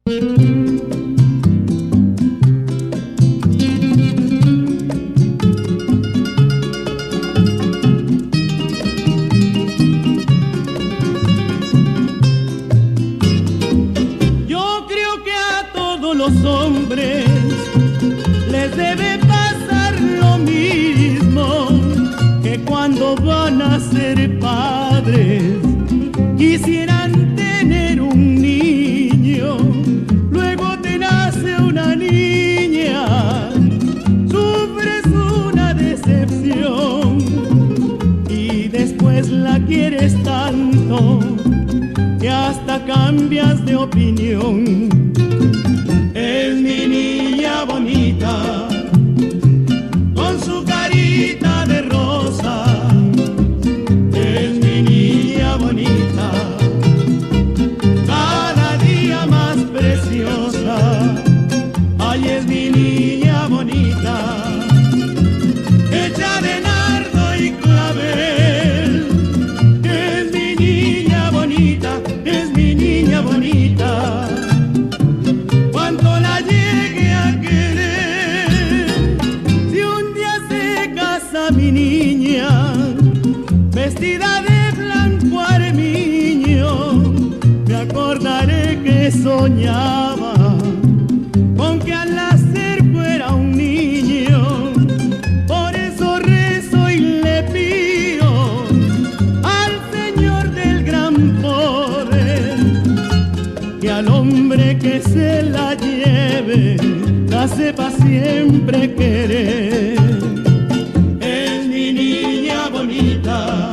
Yo creo que a todos los hombres les debe pasar lo mismo, que cuando van a ser padres quisieran tener un niño, luego te nace una niña, sufres una decepción y después la quieres tanto que hasta cambias de opinión. Es mi niña bonita, con su carita de rosa. Es mi niña bonita, cada día más preciosa. Ay, es mi niña bonita, hecha de nardo y clavel. Es mi niña bonita, es mi niña bonita. Cuánto la llegue a querer, si un día se casa mi niña, vestida de blanco armiño, me acordaré que soñaba con que al nacer fuera un niño. Por eso rezo y le pido al Señor del gran poder que al hombre que se la lleve la sepa siempre querer. Es mi niña bonita,